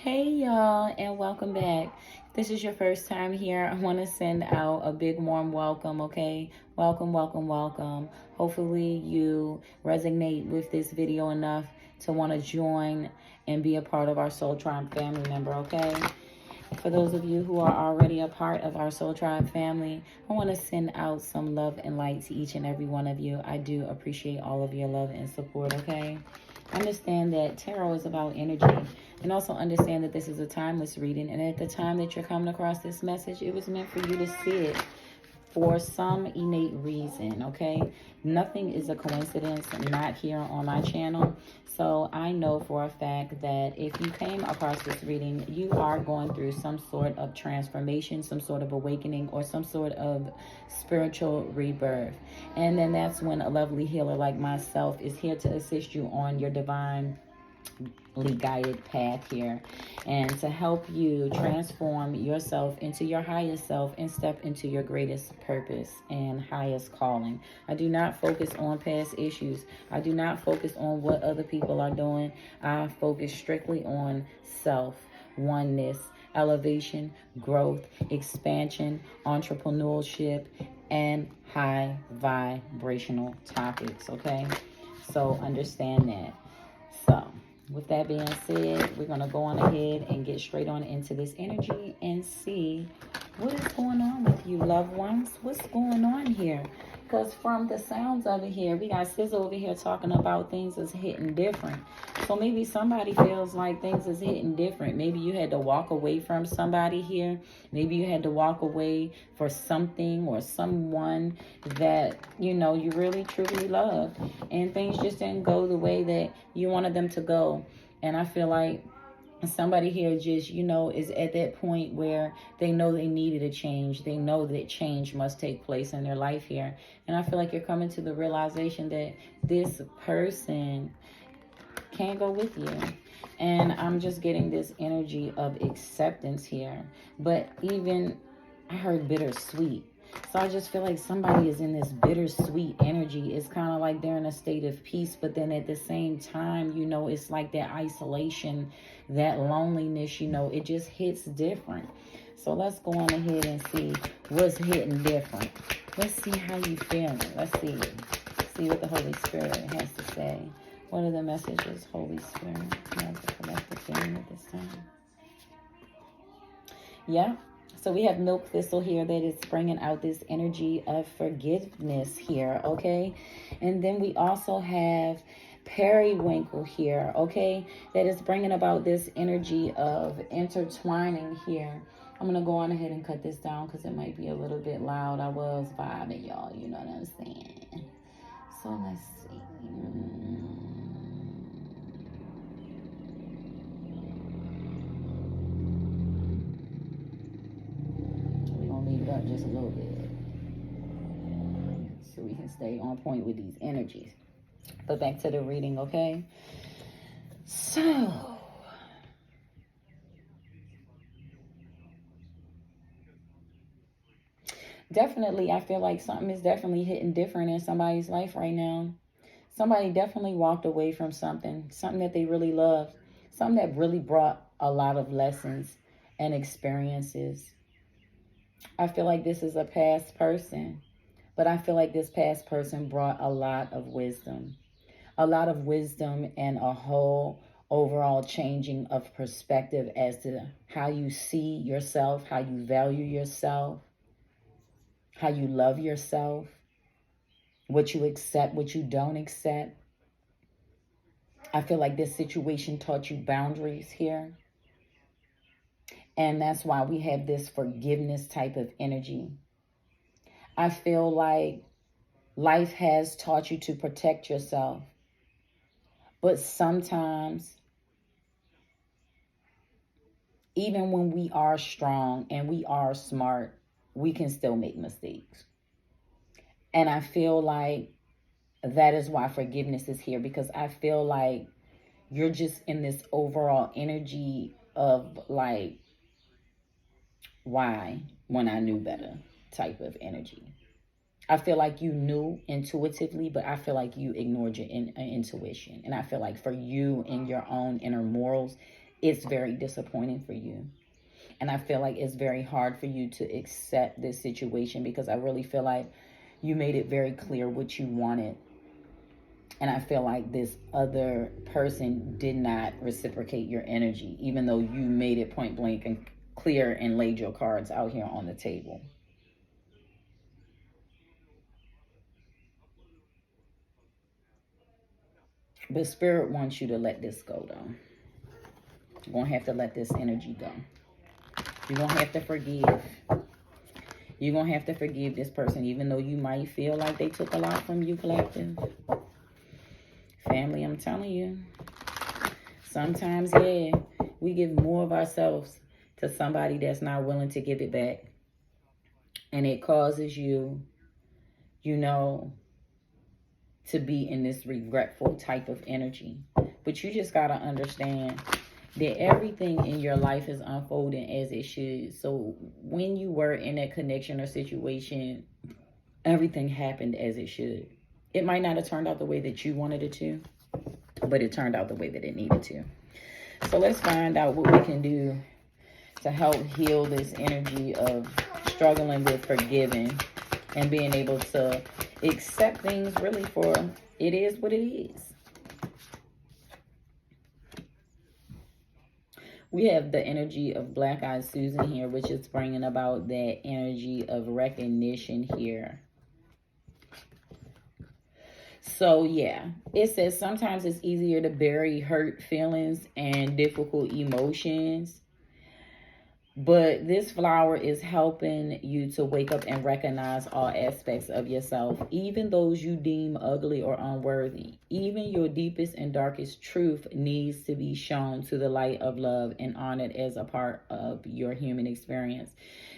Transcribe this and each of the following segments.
Hey y'all, and welcome back. If this is your first time here, I want to send out a big warm welcome, okay? Welcome, welcome, welcome. Hopefully you resonate with this video enough to want to join and be a part of our Soul Tribe family member, okay? For those of you who are already a part of our Soul Tribe family, I want to send out some love and light to each and every one of you. I do appreciate all of your love and support, okay? Understand that tarot is about energy, and also understand that this is a timeless reading, and at the time that you're coming across this message, it was meant for you to see it for some innate reason, okay? Nothing is a coincidence, not here on my channel. So I know for a fact that if you came across this reading, you are going through some sort of transformation, some sort of awakening, or some sort of spiritual rebirth. And then that's when a lovely healer like myself is here to assist you on your divine guided path here, and to help you transform yourself into your highest self and step into your greatest purpose and highest calling. I do not focus on past issues. I do not focus on what other people are doing. I focus strictly on self, oneness, elevation, growth, expansion, entrepreneurship, and high vibrational topics, okay? So understand that. So with that being said, we're going to go on ahead and get straight on into this energy and see what is going on with you, loved ones. What's going on here? Because from the sounds of it here, we got Sizzle over here talking about things is hitting different. So maybe somebody feels like things is hitting different. Maybe you had to walk away from somebody here. Maybe you had to walk away for something or someone that, you know, you really truly love. And things just didn't go the way that you wanted them to go. And I feel like somebody here just, you know, is at that point where they know they needed a change. They know that change must take place in their life here. And I feel like you're coming to the realization that this person can't go with you. And I'm just getting this energy of acceptance here. But even, I heard bittersweet. So I just feel like somebody is in this bittersweet energy. It's kind of like they're in a state of peace, but then at the same time, you know, it's like that isolation, that loneliness, you know, it just hits different. So let's go on ahead and see what's hitting different. Let's see how you feeling. Let's see. See what the Holy Spirit has to say. What are the messages, Holy Spirit, has the collective feeling at this time? Yeah. So we have Milk Thistle here that is bringing out this energy of forgiveness here, okay? And then we also have Periwinkle here, okay? That is bringing about this energy of intertwining here. I'm going to go on ahead and cut this down because it might be a little bit loud. I was vibing, y'all. You know what I'm saying? So let's see. Leave it up just a little bit so we can stay on point with these energies. But back to the reading, okay? So definitely, I feel like something is definitely hitting different in somebody's life right now. Somebody definitely walked away from something that they really loved, something that really brought a lot of lessons and experiences. I feel like this is a past person, but I feel like this past person brought a lot of wisdom and a whole overall changing of perspective as to how you see yourself, how you value yourself, how you love yourself, what you accept, what you don't accept. I feel like this situation taught you boundaries here. And that's why we have this forgiveness type of energy. I feel like life has taught you to protect yourself. But sometimes, even when we are strong and we are smart, we can still make mistakes. And I feel like that is why forgiveness is here, because I feel like you're just in this overall energy of like, why when I knew better type of energy. I feel like you knew intuitively, but I feel like you ignored your intuition. And I feel like for you and your own inner morals, it's very disappointing for you. And I feel like it's very hard for you to accept this situation, because I really feel like you made it very clear what you wanted. And I feel like this other person did not reciprocate your energy, even though you made it point blank and clear and laid your cards out here on the table. But Spirit wants you to let this go, though. You're going to have to let this energy go. You're going to have to forgive. You're going to have to forgive this person, even though you might feel like they took a lot from you, collective. Family, I'm telling you. Sometimes, yeah, we give more of ourselves to somebody that's not willing to give it back. And it causes you, you know, to be in this regretful type of energy. But you just got to understand that everything in your life is unfolding as it should. So when you were in that connection or situation, everything happened as it should. It might not have turned out the way that you wanted it to, but it turned out the way that it needed to. So let's find out what we can do to help heal this energy of struggling with forgiving and being able to accept things really for it is what it is. We have the energy of Black-Eyed Susan here, which is bringing about that energy of recognition here. So, yeah, it says sometimes it's easier to bury hurt feelings and difficult emotions. But this flower is helping you to wake up and recognize all aspects of yourself, even those you deem ugly or unworthy. Even your deepest and darkest truth needs to be shown to the light of love and honored as a part of your human experience.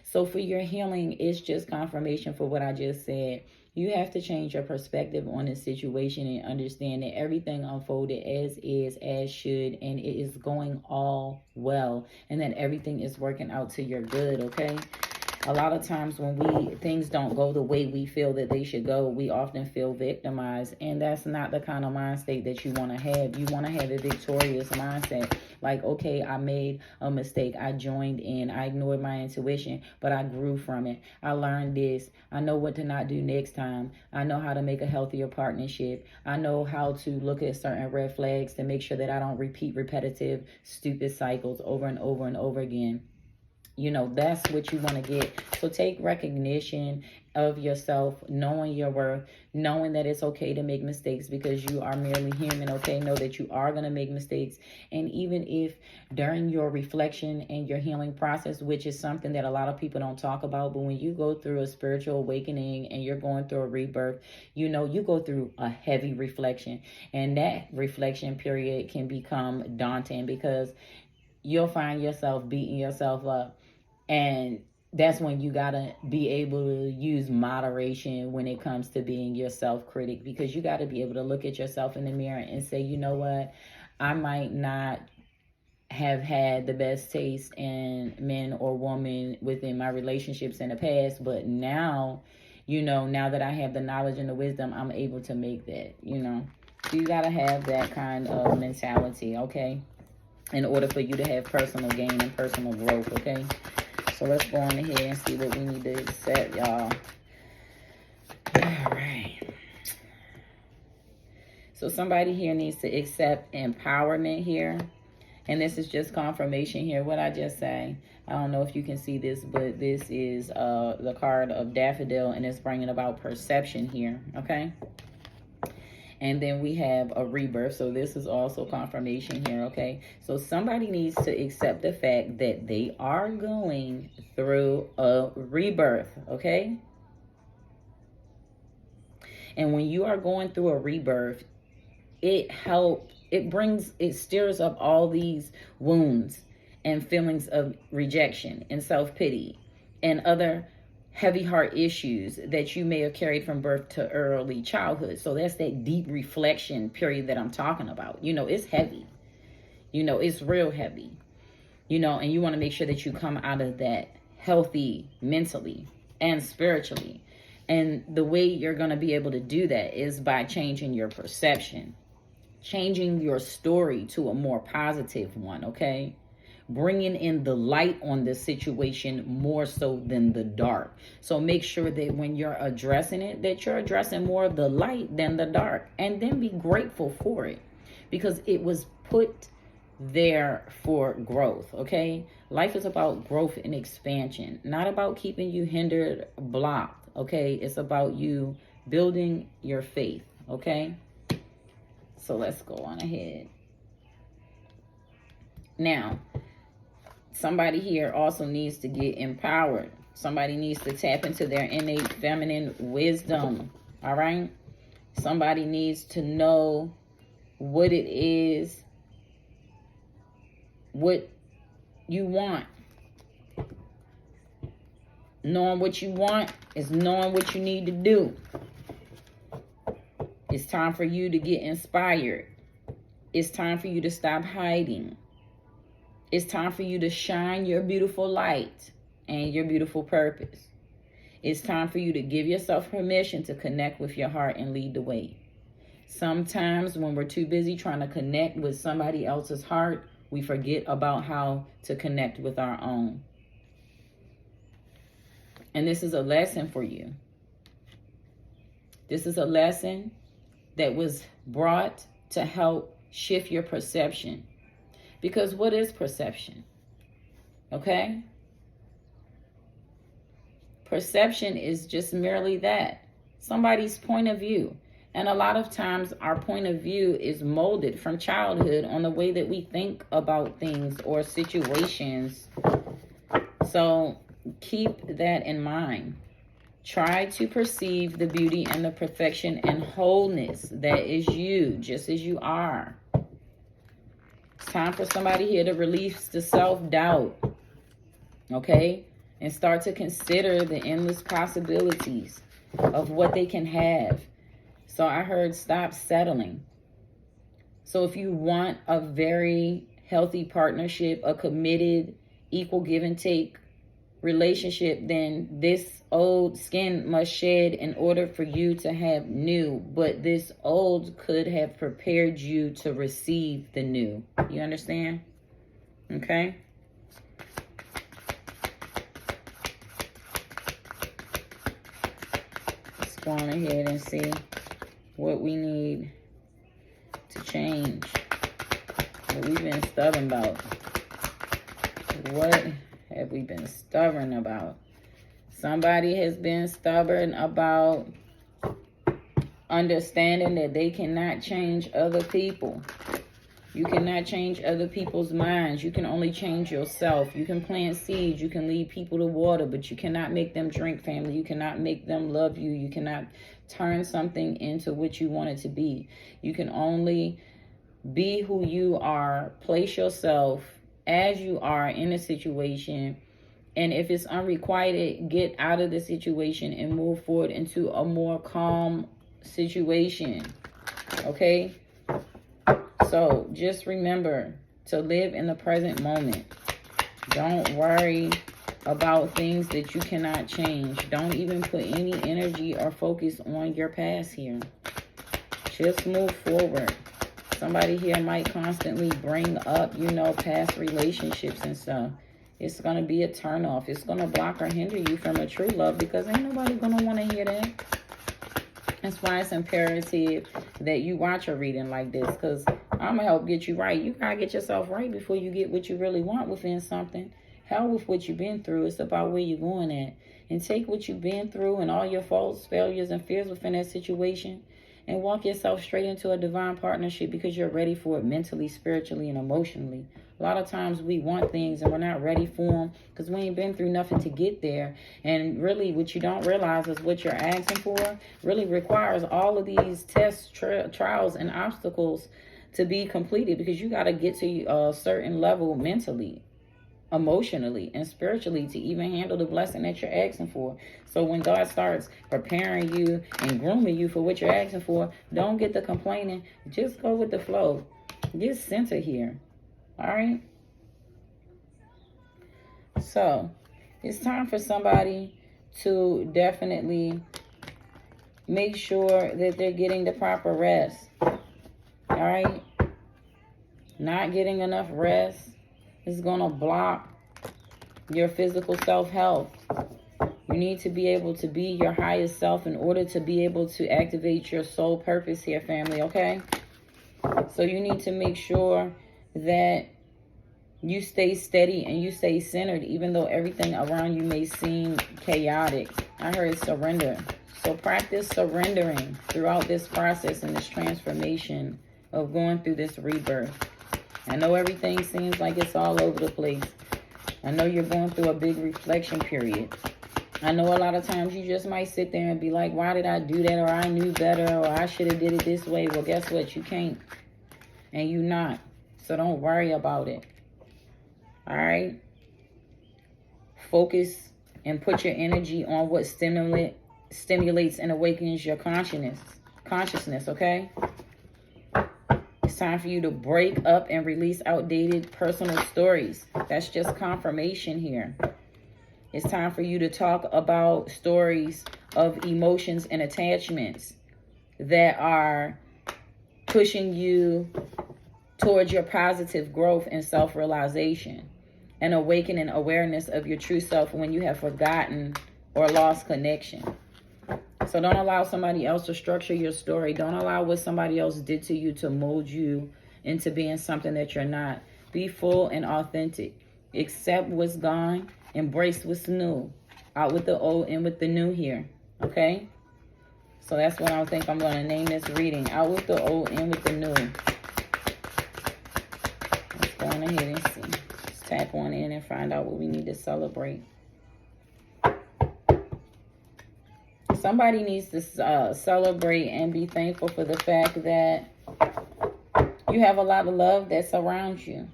So for your healing, it's just confirmation for what I just said. You have to change your perspective on the situation and understand that everything unfolded as is, as should, and it is going all well, and that everything is working out to your good, okay? A lot of times when things don't go the way we feel that they should go, we often feel victimized, and that's not the kind of mind state that you want to have. You want to have a victorious mindset. Like, okay, I made a mistake. I joined in. I ignored my intuition, but I grew from it. I learned this. I know what to not do next time. I know how to make a healthier partnership. I know how to look at certain red flags to make sure that I don't repeat repetitive, stupid cycles over and over and over again. You know, that's what you want to get. So take recognition of yourself, knowing your worth, knowing that it's okay to make mistakes because you are merely human, okay? Know that you are going to make mistakes. And even if during your reflection and your healing process, which is something that a lot of people don't talk about, but when you go through a spiritual awakening and you're going through a rebirth, you know, you go through a heavy reflection. And that reflection period can become daunting because you'll find yourself beating yourself up. And that's when you got to be able to use moderation when it comes to being your self-critic, because you got to be able to look at yourself in the mirror and say, you know what, I might not have had the best taste in men or women within my relationships in the past, but now, you know, now that I have the knowledge and the wisdom, I'm able to make that, you know. So you got to have that kind of mentality, okay, in order for you to have personal gain and personal growth, okay? So let's go on ahead and see what we need to accept, y'all. All right. So somebody here needs to accept empowerment here. And this is just confirmation here. What I just say, I don't know if you can see this, but this is the card of Daffodil, and it's bringing about perception here, okay? And then we have a rebirth. So this is also confirmation here, okay? So somebody needs to accept the fact that they are going through a rebirth, okay? And when you are going through a rebirth, it stirs up all these wounds and feelings of rejection and self-pity and other heavy heart issues that you may have carried from birth to early childhood. So that's that deep reflection period that I'm talking about. You know, it's heavy. You know, it's real heavy. You know, and you want to make sure that you come out of that healthy mentally and spiritually. And the way you're going to be able to do that is by changing your perception. changing your story to a more positive one, okay? Bringing in the light on the situation more so than the dark. So make sure that when you're addressing it, that you're addressing more of the light than the dark, and then be grateful for it, because it was put there for growth, okay? Life is about growth and expansion, not about keeping you hindered, blocked, okay? It's about you building your faith, okay? So let's go on ahead. Now, somebody here also needs to get empowered. Somebody needs to tap into their innate feminine wisdom, all right? Somebody needs to know what it is, what you want. Knowing what you want is knowing what you need to do. It's time for you to get inspired. It's time for you to stop hiding. It's time for you to shine your beautiful light and your beautiful purpose. It's time for you to give yourself permission to connect with your heart and lead the way. Sometimes when we're too busy trying to connect with somebody else's heart, we forget about how to connect with our own. And this is a lesson for you. This is a lesson that was brought to help shift your perception. Because what is perception? Okay? Perception is just merely that. Somebody's point of view. And a lot of times our point of view is molded from childhood on the way that we think about things or situations. So keep that in mind. Try to perceive the beauty and the perfection and wholeness that is you, just as you are. It's time for somebody here to release the self-doubt, okay? And start to consider the endless possibilities of what they can have. So I heard stop settling. So if you want a very healthy partnership, a committed, equal give and take relationship, then this old skin must shed in order for you to have new. But this old could have prepared you to receive the new. You understand? Okay? Let's go on ahead and see what we need to change, what we've been stubborn about. What have we been stubborn about? Somebody has been stubborn about understanding that they cannot change other people. You cannot change other people's minds. You can only change yourself. You can plant seeds. You can lead people to water, but you cannot make them drink, family. You cannot make them love you. You cannot turn something into what you want it to be. You can only be who you are. Place yourself as you are in a situation. And if it's unrequited, get out of the situation and move forward into a more calm situation. Okay? So just remember to live in the present moment. Don't worry about things that you cannot change. Don't even put any energy or focus on your past here. Just move forward. Somebody here might constantly bring up, past relationships and stuff. It's going to be a turnoff. It's going to block or hinder you from a true love, because ain't nobody going to want to hear that. That's why it's imperative that you watch a reading like this, because I'm going to help get you right. You got to get yourself right before you get what you really want within something. Hell with what you've been through. It's about where you're going at. And take what you've been through and all your faults, failures, and fears within that situation and walk yourself straight into a divine partnership, because you're ready for it mentally, spiritually, and emotionally. A lot of times we want things and we're not ready for them because we ain't been through nothing to get there. And really what you don't realize is what you're asking for really requires all of these tests, trials, and obstacles to be completed, because you got to get to a certain level mentally, emotionally, and spiritually to even handle the blessing that you're asking for. So when God starts preparing you and grooming you for what you're asking for, don't get the complaining. Just go with the flow. Get centered here. All right? So it's time for somebody to definitely make sure that they're getting the proper rest. All All right? Not getting enough rest is going to block your physical self-health. You need to be able to be your highest self in order to be able to activate your soul purpose here, family, okay? So you need to make sure that you stay steady and you stay centered, even though everything around you may seem chaotic. I heard surrender. So practice surrendering throughout this process and this transformation of going through this rebirth. I know everything seems like it's all over the place. I know you're going through a big reflection period. I know a lot of times you just might sit there and be like, why did I do that? Or I knew better, or I should have did it this way. Well, guess what? You can't. And you not. So don't worry about it. All right? Focus and put your energy on what stimulates and awakens your consciousness, okay? It's time for you to break up and release outdated personal stories. That's just confirmation here. It's time for you to talk about stories of emotions and attachments that are pushing you towards your positive growth and self-realization, and awakening awareness of your true self when you have forgotten or lost connection. So don't allow somebody else to structure your story. Don't allow what somebody else did to you to mold you into being something that you're not. Be full and authentic. Accept what's gone. Embrace what's new. Out with the old, in with the new here. Okay? So that's what I think I'm going to name this reading. Out with the old, in with the new. Let's go on ahead and see. Let's tap on in and find out what we need to celebrate. Somebody needs to celebrate and be thankful for the fact that you have a lot of love that surrounds you.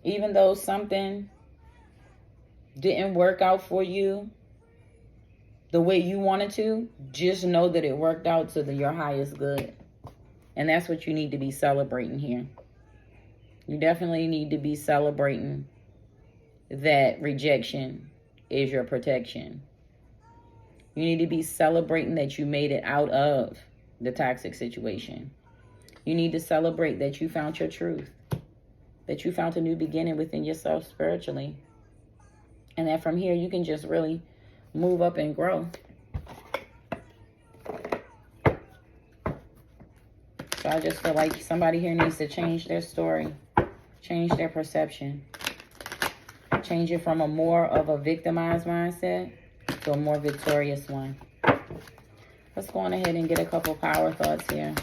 Even though something didn't work out for you the way you wanted to, just know that it worked out to your highest good. And that's what you need to be celebrating here. You definitely need to be celebrating that rejection is your protection. You need to be celebrating that you made it out of the toxic situation. You need to celebrate that you found your truth, that you found a new beginning within yourself spiritually. And that from here, you can just really move up and grow. So I just feel like somebody here needs to change their story, change their perception, change it from a more of a victimized mindset to a more victorious one. Let's go on ahead and get a couple power thoughts here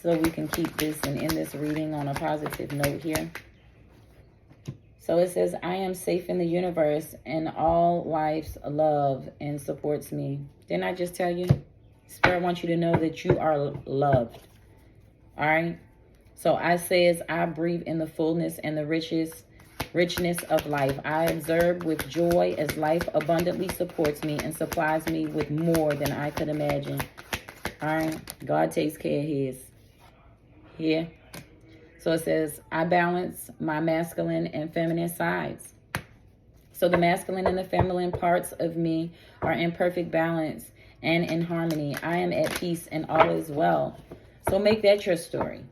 so we can keep this and end this reading on a positive note here. So it says, I am safe in the universe and all life love and supports me. Didn't I just tell you? Spirit wants you to know that you are loved. All right? So I says, I breathe in the fullness and the richness of life. I observe with joy as life abundantly supports me and supplies me with more than I could imagine. All right? God takes care of his. Here. So it says, I balance my masculine and feminine sides. So the masculine and the feminine parts of me are in perfect balance and in harmony. I am at peace and all is well. So make that your story.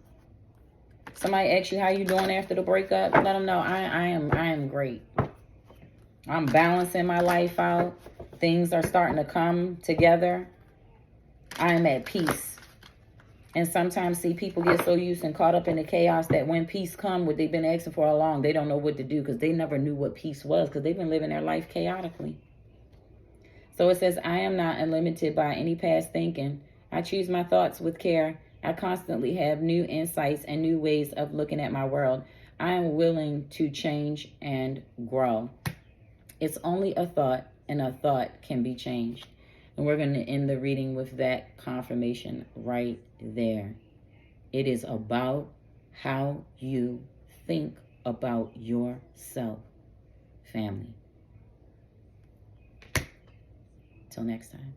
Somebody asks you how you doing after the breakup, let them know I am great. I'm balancing my life out. Things are starting to come together. I am at peace. And sometimes, see, people get so used and caught up in the chaos that when peace comes, what they've been asking for all along, they don't know what to do because they never knew what peace was because they've been living their life chaotically. So it says, I am not unlimited by any past thinking. I choose my thoughts with care. I constantly have new insights and new ways of looking at my world. I am willing to change and grow. It's only a thought, and a thought can be changed. And we're going to end the reading with that confirmation right there. It is about how you think about yourself, family. Till next time.